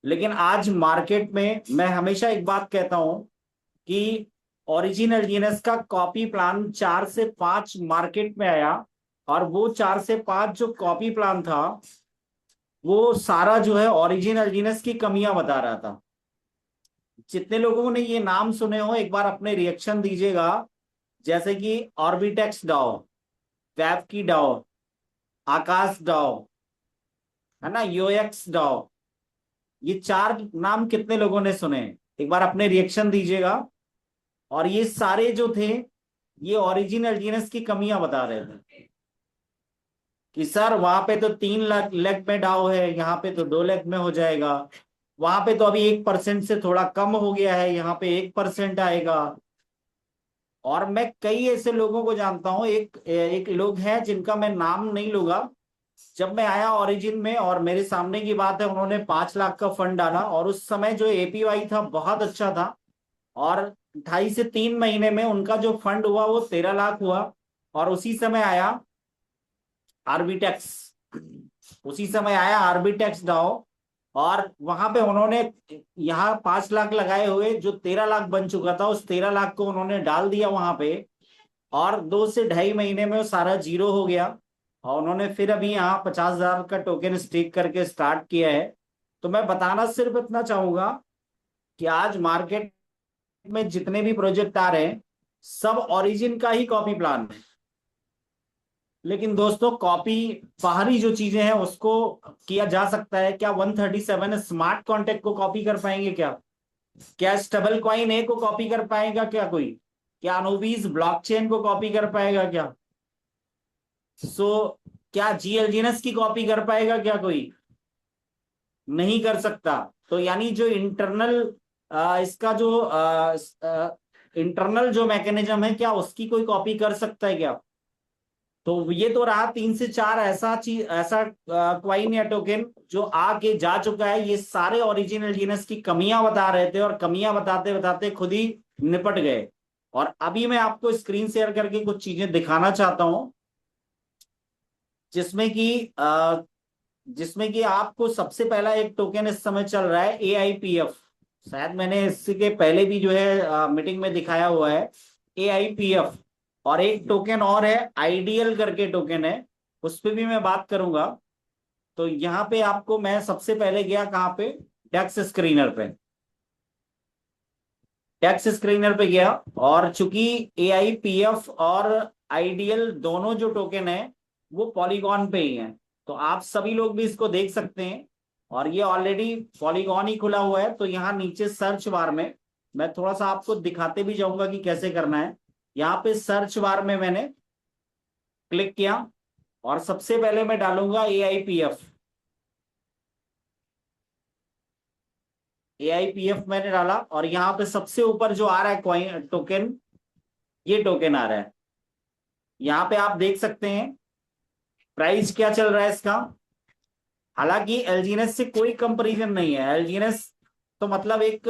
लेकिन आज मार्केट में मैं हमेशा एक बात कहता हूं कि ओरिजिनल जीनस का कॉपी प्लान 4 से 5 मार्केट में आया, और वो 4 से 5 जो कॉपी प्लान था वो सारा जो है ओरिजिनल जीनस की कमियां बता रहा था। जितने लोगों ने ये नाम सुने हो एक बार अपने रिएक्शन दीजिएगा। जैसे कि ऑर्बिटेक्स डाओ, वैब की डाओ, आकाश डाओ, है ना, यूएक्स डाओ, ये 4 नाम कितने लोगों ने सुने? एक बार अपने रिएक्शन दीजिएगा। और ये सारे जो थे ये ओरिजिनल जीनस की कमियां बता रहे थे कि सर वहां पे तो 3 लाख लेग में डाउ है, यहाँ पे तो 2 लेग में हो जाएगा। वहां पे तो अभी 1% से थोड़ा कम हो गया है, यहाँ पे 1% आएगा। और मैं कई ऐसे लोगों को जानता हूँ, एक एक लोग हैं जिनका मैं नाम नहीं लूंगा। जब मैं आया ओरिजिन में और मेरे सामने की बात है, उन्होंने 5 लाख का फंड डाला और उस समय जो एपीवाई था बहुत अच्छा था। और 2.5 से 3 महीने में उनका जो फंड हुआ वो 13 लाख हुआ। और आर्बिटेक्स उसी समय आया आर्बिटेक्स डाओ। और वहां पे उन्होंने यहाँ 5 लाख लगाए हुए, जो 13 लाख बन चुका था उस 13 लाख को उन्होंने डाल दिया वहां पे। और 2 से ढाई महीने में वो सारा जीरो हो गया। और उन्होंने फिर अभी यहाँ 50,000 का टोकन स्टेक करके स्टार्ट किया है। तो मैं बताना सिर्फ इतना चाहूंगा कि आज मार्केट में जितने भी प्रोजेक्ट आ रहे हैं सब ओरिजिन का ही कॉपी प्लान है। लेकिन दोस्तों कॉपी बाहरी जो चीजें हैं उसको किया जा सकता है क्या? 137 स्मार्ट कॉन्ट्रैक्ट को कॉपी कर पाएंगे क्या? क्या स्टेबल कॉइन ए को कॉपी कर पाएगा क्या कोई? क्या अनुबीज ब्लॉकचेन को कॉपी कर पाएगा क्या? सो क्या जीएलजीएनएस की कॉपी कर पाएगा क्या कोई? नहीं कर सकता। तो यानी जो इंटरनल इसका जो इंटरनल जो मैकेनिज्म है क्या उसकी कोई कॉपी कर सकता है क्या? तो ये तो रहा 3 से 4 ऐसा चीज, ऐसा क्वाइन या टोकन जो आके जा चुका है। ये सारे ओरिजिनल जीनस की कमियां बता रहे थे और कमियां बताते बताते खुद ही निपट गए। और अभी मैं आपको स्क्रीन शेयर करके कुछ चीजें दिखाना चाहता हूं जिसमें कि आपको सबसे पहला एक टोकन इस समय चल रहा है AIPF। शायद मैंने इसके पहले भी जो है मीटिंग में दिखाया हुआ है AIPF। और एक टोकन और है आइडियल करके टोकन है, उस पर भी मैं बात करूंगा। तो यहाँ पे आपको मैं सबसे पहले गया कहाँ पे, टैक्स स्क्रीनर पे। टैक्स स्क्रीनर पे गया और चूंकि AIPF और आइडियल दोनों जो टोकन है वो पॉलीगॉन पे ही है, तो आप सभी लोग भी इसको देख सकते हैं। और ये ऑलरेडी पॉलीगॉन ही खुला हुआ है। तो यहाँ नीचे सर्च बार में मैं थोड़ा सा आपको दिखाते भी जाऊंगा कि कैसे करना है। यहाँ पे सर्च बार में मैंने क्लिक किया और सबसे पहले मैं डालूंगा AIPF। AIPF मैंने डाला और यहाँ पे सबसे ऊपर जो आ रहा है कॉइन टोकन, ये टोकन आ रहा है। यहाँ पे आप देख सकते हैं प्राइस क्या चल रहा है इसका। हालांकि एलजीएनएस से कोई कंपैरिजन नहीं है। एलजीएनएस तो मतलब एक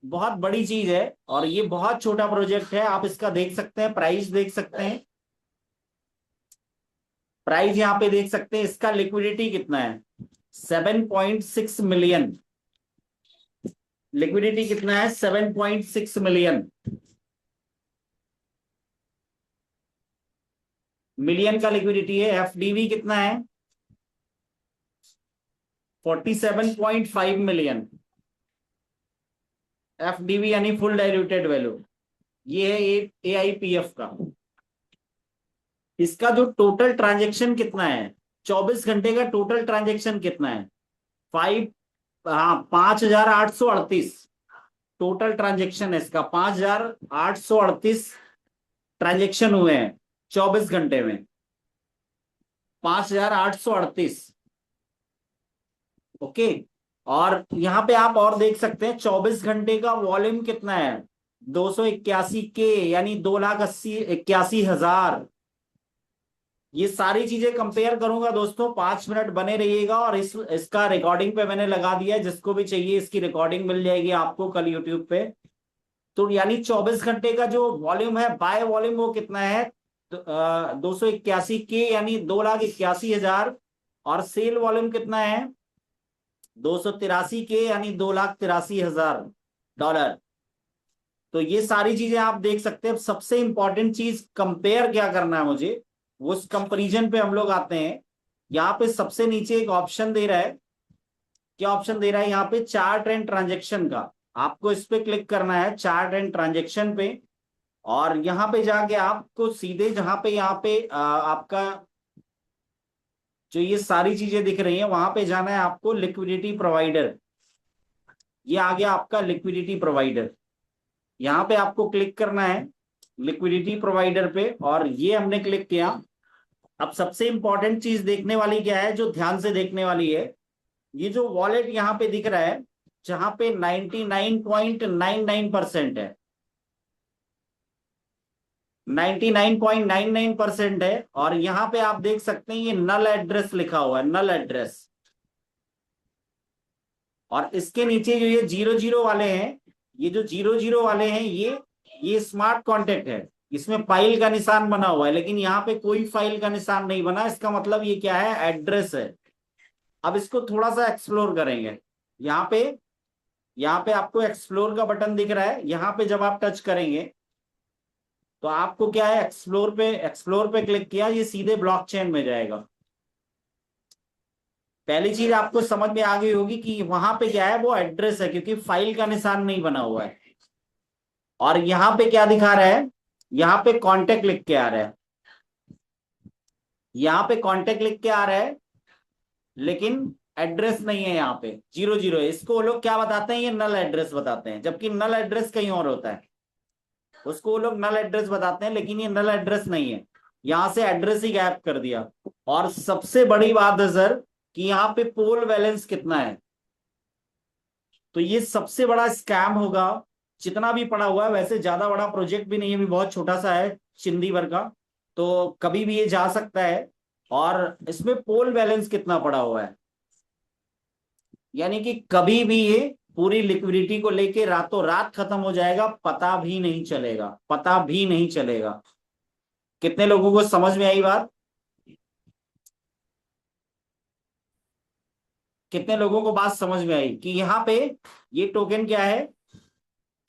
बहुत बड़ी चीज है और ये बहुत छोटा प्रोजेक्ट है। आप इसका देख सकते हैं, प्राइस देख सकते हैं, प्राइस यहाँ पे देख सकते हैं। इसका लिक्विडिटी कितना है? 7.6 मिलियन। लिक्विडिटी कितना है? 7.6 मिलियन का लिक्विडिटी है। एफडीवी कितना है? 47.5 मिलियन। एफडीवी यानी फुल डाइल्यूटेड वैल्यू। ये है AIPF का। इसका जो टोटल ट्रांजेक्शन कितना है, 24 घंटे का टोटल ट्रांजेक्शन कितना है? 5,838 टोटल ट्रांजेक्शन है इसका। 5,838 ट्रांजेक्शन हुए हैं 24 घंटे में। 5,838। ओके। और यहाँ पे आप और देख सकते हैं 24 घंटे का वॉल्यूम कितना है, 281 के, यानी 2,81,000। ये सारी चीजें कंपेयर करूंगा दोस्तों। 5 मिनट बने रहिएगा और इसका रिकॉर्डिंग पे मैंने लगा दिया है। जिसको भी चाहिए इसकी रिकॉर्डिंग मिल जाएगी आपको कल यूट्यूब पे। तो यानी 24 घंटे का जो वॉल्यूम है, बाय वॉल्यूम, वो कितना है? 281 के, यानी 2,81,000। और सेल वॉल्यूम कितना है 283 के, यानी 2,83,000 डॉलर। तो ये सारी चीजें आप देख सकते हैं। अब सबसे इंपॉर्टेंट चीज कंपेयर क्या करना है मुझे, वो उस कंपैरिजन पे हम लोग आते हैं। यहाँ पे सबसे नीचे एक ऑप्शन दे रहा है, क्या ऑप्शन दे रहा है यहाँ पे, चार्ट एंड ट्रांजेक्शन का। आपको इस पे क्लिक करना है, चार्ट एंड ट्रांजेक्शन पे। और यहाँ पे जाके आपको सीधे जहां पे यहाँ पे आपका जो ये सारी चीजें दिख रही हैं, वहां पे जाना है आपको, लिक्विडिटी प्रोवाइडर। ये आ गया आपका लिक्विडिटी प्रोवाइडर। यहाँ पे आपको क्लिक करना है लिक्विडिटी प्रोवाइडर पे, और ये हमने क्लिक किया। अब सबसे इंपॉर्टेंट चीज देखने वाली क्या है, जो ध्यान से देखने वाली है, ये जो वॉलेट यहाँ पे दिख रहा है, जहां पे 99.99% है, 99.99% है। और यहाँ पे आप देख सकते हैं ये नल एड्रेस लिखा हुआ है, नल एड्रेस। और इसके नीचे जो ये 00 वाले हैं, ये जो 00 वाले हैं, ये स्मार्ट कॉन्टेक्ट है। इसमें फाइल का निशान बना हुआ है, लेकिन यहाँ पे कोई फाइल का निशान नहीं बना। इसका मतलब ये क्या है, एड्रेस है। अब इसको थोड़ा सा एक्सप्लोर करेंगे। यहाँ पे यहाँ पे आपको एक्सप्लोर का बटन दिख रहा है, यहाँ पे जब आप टच करेंगे तो आपको क्या है, एक्सप्लोर पे क्लिक किया, ये सीधे ब्लॉकचेन में जाएगा। पहली चीज आपको समझ में आ गई होगी कि वहां पे क्या है, वो एड्रेस है, क्योंकि फाइल का निशान नहीं बना हुआ है। और यहाँ पे क्या दिखा रहा है, यहाँ पे कांटेक्ट लिख के आ रहा है, यहाँ पे कांटेक्ट लिख के आ रहा है, लेकिन एड्रेस नहीं है। यहाँ पे 00 है। इसको वो लोग क्या बताते हैं, ये नल एड्रेस बताते हैं, जबकि नल एड्रेस कहीं और होता है। उसको वो लोग नल एड्रेस बताते हैं, लेकिन ये नल एड्रेस नहीं है। यहां से एड्रेस ही गैप कर दिया। और सबसे बड़ी बात है सर, कि यहाँ पे पोल बैलेंस कितना है। तो ये सबसे बड़ा स्कैम होगा जितना भी पड़ा हुआ है। वैसे ज्यादा बड़ा प्रोजेक्ट भी नहीं है, भी बहुत छोटा सा है, चिंदी भर का, तो कभी भी ये जा सकता है। और इसमें पोल बैलेंस कितना पड़ा हुआ है, यानी कि कभी भी ये पूरी लिक्विडिटी को लेके रातों रात खत्म हो जाएगा, पता भी नहीं चलेगा, पता भी नहीं चलेगा। कितने लोगों को समझ में आई बात, कितने लोगों को बात समझ में आई कि यहाँ पे ये टोकन क्या है,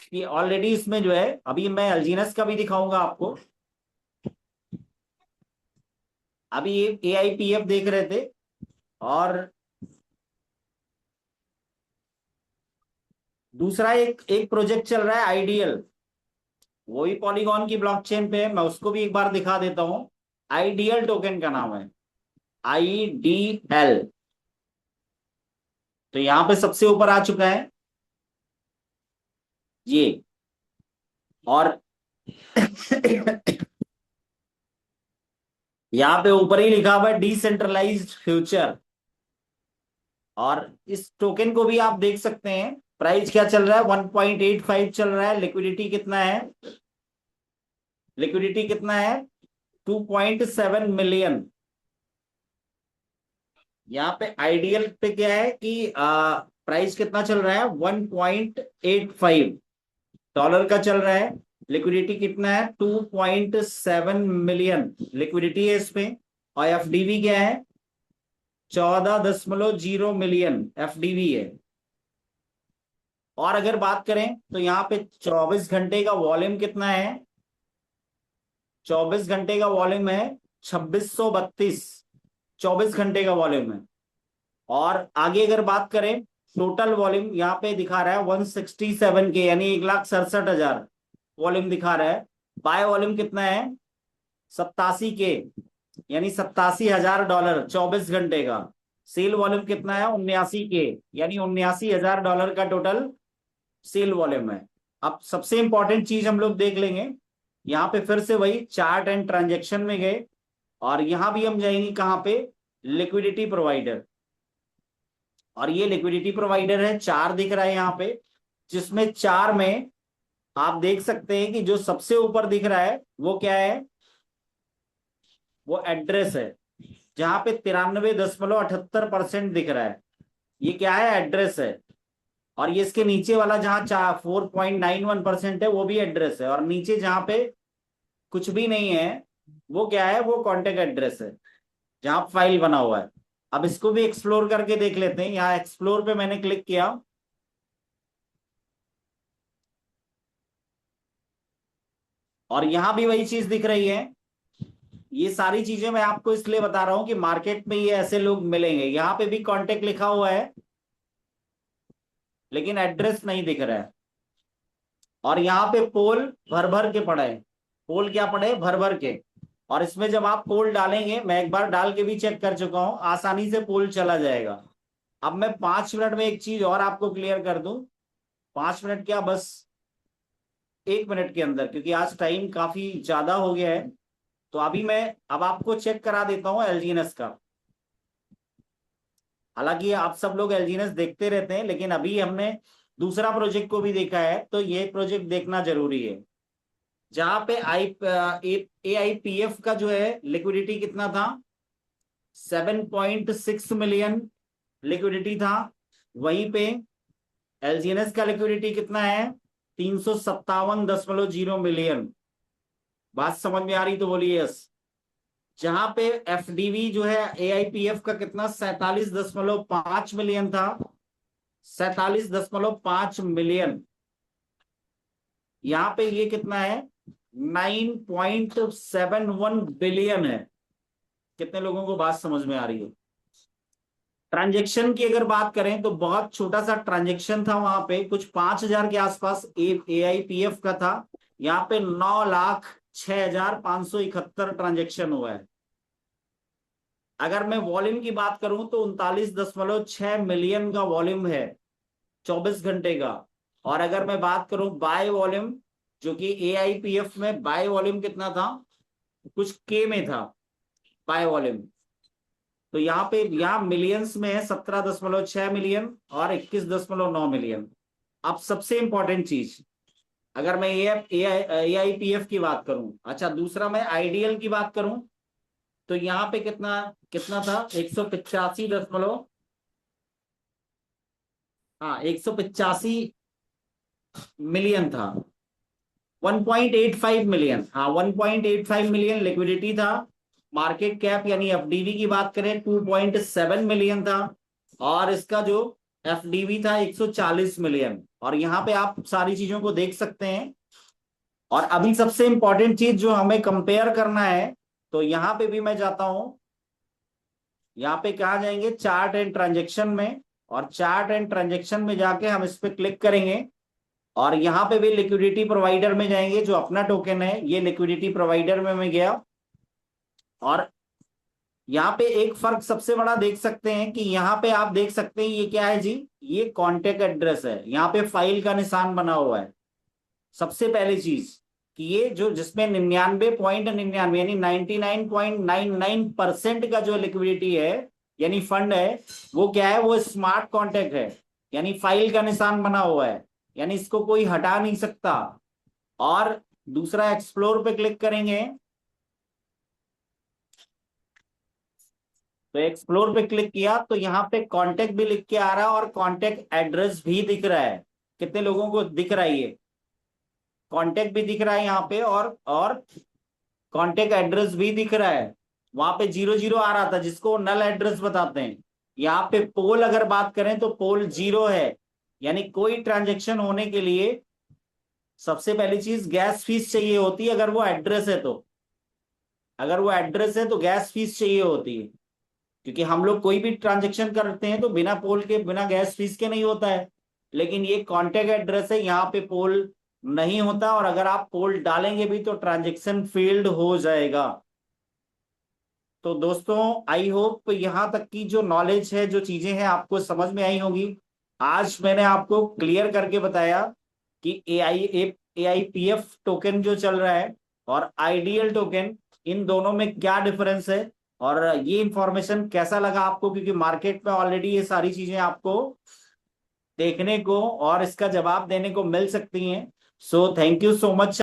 कि ऑलरेडी इसमें जो है, अभी मैं अल्जीनस का भी दिखाऊंगा आपको। अभी ये AIPF देख रहे थे, और दूसरा एक एक प्रोजेक्ट चल रहा है आइडियल, वो भी पॉलीगॉन की ब्लॉकचेन पे है। मैं उसको भी एक बार दिखा देता हूं। आइडियल टोकन का नाम है, IDL। तो यहां पे सबसे ऊपर आ चुका है ये। और यहाँ पे ऊपर ही लिखा हुआ है डिसेंट्रलाइज्ड फ्यूचर। और इस टोकन को भी आप देख सकते हैं, प्राइस क्या चल रहा है, 1.85 चल रहा है। लिक्विडिटी कितना है, लिक्विडिटी कितना है, 2.7 मिलियन। यहाँ पे आइडियल पे क्या है कि प्राइस कितना चल रहा है, 1.85 डॉलर का चल रहा है। लिक्विडिटी कितना है, 2.7 मिलियन लिक्विडिटी है इसमें। और FDV क्या है, 14.0 मिलियन FDV है। और अगर बात करें तो यहाँ पे 24 घंटे का वॉल्यूम कितना है, 24 घंटे का वॉल्यूम है 2632, 24 घंटे का वॉल्यूम है। और आगे अगर बात करें, टोटल वॉल्यूम यहाँ पे दिखा रहा है 167 के, यानी 1,67,000 वॉल्यूम दिखा रहा है। बाय वॉल्यूम कितना है, 87 के, यानी $87,000 24 घंटे का। सेल वॉल्यूम कितना है, 79 के, यानी $79,000 का टोटल सेल वॉल्यूम है। अब सबसे इंपॉर्टेंट चीज हम लोग देख लेंगे, यहाँ पे फिर से वही चार्ट एंड ट्रांजेक्शन में गए, और यहां भी हम जाएंगे कहां पे, लिक्विडिटी प्रोवाइडर। और ये लिक्विडिटी प्रोवाइडर है, 4 दिख रहा है यहाँ पे, जिसमें 4 में आप देख सकते हैं कि जो सबसे ऊपर दिख रहा है वो क्या है, वो एड्रेस है, जहां पे 93.78% दिख रहा है। ये क्या है, एड्रेस है। और ये इसके नीचे वाला जहां 4.91% है, वो भी एड्रेस है। और नीचे जहां पे कुछ भी नहीं है, वो क्या है, वो कॉन्टेक्ट एड्रेस है, जहां फाइल बना हुआ है। अब इसको भी एक्सप्लोर करके देख लेते हैं। यहाँ एक्सप्लोर पे मैंने क्लिक किया, और यहां भी वही चीज दिख रही है। ये सारी चीजें मैं आपको इसलिए बता रहा हूं कि मार्केट में ये ऐसे लोग मिलेंगे। यहाँ पे भी कांटेक्ट लिखा हुआ है, लेकिन एड्रेस नहीं दिख रहा है। और यहाँ पे पोल भर भर के पड़े हैं। पोल क्या पड़े, भर भर के। और इसमें जब आप पोल डालेंगे, मैं एक बार डाल के भी चेक कर चुका हूं, आसानी से पोल चला जाएगा। अब मैं 5 मिनट में एक चीज और आपको क्लियर कर दूं। 5 मिनट क्या, बस 1 मिनट के अंदर, क्योंकि आज टाइम काफी ज्यादा हो गया है। तो अभी मैं अब आपको चेक करा देता हूँ एलजीएनएस का। हालांकि आप सब लोग एलजीएनएस देखते रहते हैं, लेकिन अभी हमने दूसरा प्रोजेक्ट को भी देखा है, तो ये प्रोजेक्ट देखना जरूरी है। जहां पे ए आई पी एफ का जो है लिक्विडिटी कितना था, 7.6 मिलियन लिक्विडिटी था। वहीं पे एलजीएनएस का लिक्विडिटी कितना है, 357.0 मिलियन। बात समझ में आ रही तो बोलिए यस। जहां पे एफडीवी जो है एआईपीएफ का कितना, 47.5 मिलियन था। 47.5 मिलियन। यहाँ पे ये कितना है, 9.71 बिलियन है। कितने लोगों को बात समझ में आ रही है। ट्रांजेक्शन की अगर बात करें तो बहुत छोटा सा ट्रांजेक्शन था, वहां पे कुछ 5,000 के आसपास एआईपीएफ का था। यहाँ पे 9,06,571 ट्रांजेक्शन हुआ है। अगर मैं वॉल्यूम की बात करूं तो 39.6 मिलियन का वॉल्यूम है 24 घंटे का। और अगर मैं बात करूं बाय वॉल्यूम, जो कि एआईपीएफ में बाय वॉल्यूम कितना था, कुछ के में था बाय वॉल्यूम। तो यहाँ मिलियंस में है, 17.6 मिलियन और 21.9 मिलियन। अब सबसे इंपॉर्टेंट चीज, अगर मैं एआईपीएफ की बात करूं, अच्छा दूसरा मैं आईडीएल की बात करूं, तो यहाँ पे कितना कितना था, 185 दशमलव, हाँ 185 मिलियन था। 1.85 मिलियन, हाँ 1.85 मिलियन लिक्विडिटी था। मार्केट कैप यानी एफडीवी की बात करें 2.7 मिलियन था। और इसका जो एफडीवी था 140 मिलियन। और यहाँ पे आप सारी चीजों को देख सकते हैं। और अभी सबसे इंपॉर्टेंट चीज जो हमें कंपेयर करना है, तो यहाँ पे भी मैं जाता हूं। यहाँ पे कहा जाएंगे चार्ट एंड ट्रांजेक्शन में, और चार्ट एंड ट्रांजेक्शन में जाके हम इस पे क्लिक करेंगे। और यहाँ पे भी लिक्विडिटी प्रोवाइडर में जाएंगे, जो अपना टोकन है, ये लिक्विडिटी प्रोवाइडर में मैं गया। और यहाँ पे एक फर्क सबसे बड़ा देख सकते हैं कि यहाँ पे आप देख सकते हैं ये क्या है जी, ये कॉन्टेक्ट एड्रेस है। यहाँ पे फाइल का निशान बना हुआ है। सबसे पहली चीज कि ये जो जिसमें 99.99 यानी 99.99% का जो लिक्विडिटी है, यानी फंड है, वो क्या है, वो स्मार्ट कॉन्टेक्ट है। यानी फाइल का निशान बना हुआ है, यानी इसको कोई हटा नहीं सकता। और दूसरा एक्सप्लोर पे क्लिक करेंगे, तो एक्सप्लोर पे क्लिक किया तो यहाँ पे कांटेक्ट भी लिख के आ रहा है, और कांटेक्ट एड्रेस भी दिख रहा है। कितने लोगों को दिख रहा है, ये कांटेक्ट भी दिख रहा है यहाँ पे, और कांटेक्ट एड्रेस भी दिख रहा है। वहां पे 0 0 आ रहा था, जिसको नल एड्रेस बताते हैं। यहाँ पे पोल अगर बात करें तो पोल 0 है। यानी कोई ट्रांजेक्शन होने के लिए सबसे पहली चीज गैस फीस चाहिए होती है, अगर वो एड्रेस है तो। अगर वो एड्रेस है तो गैस फीस चाहिए होती है, क्योंकि हम लोग कोई भी ट्रांजेक्शन करते हैं तो बिना पोल के, बिना गैस फीस के नहीं होता है। लेकिन ये कॉन्टेक्ट एड्रेस है, यहाँ पे पोल नहीं होता। और अगर आप पोल डालेंगे भी तो ट्रांजेक्शन फेल्ड हो जाएगा। तो दोस्तों, आई होप यहाँ तक की जो नॉलेज है, जो चीजें हैं, आपको समझ में आई होगी। आज मैंने आपको क्लियर करके बताया कि ए आई पी एफ टोकन जो चल रहा है और आइडियल टोकन, इन दोनों में क्या डिफरेंस है। और ये इंफॉर्मेशन कैसा लगा आपको, क्योंकि मार्केट में ऑलरेडी ये सारी चीजें आपको देखने को और इसका जवाब देने को मिल सकती हैं। So thank you so much.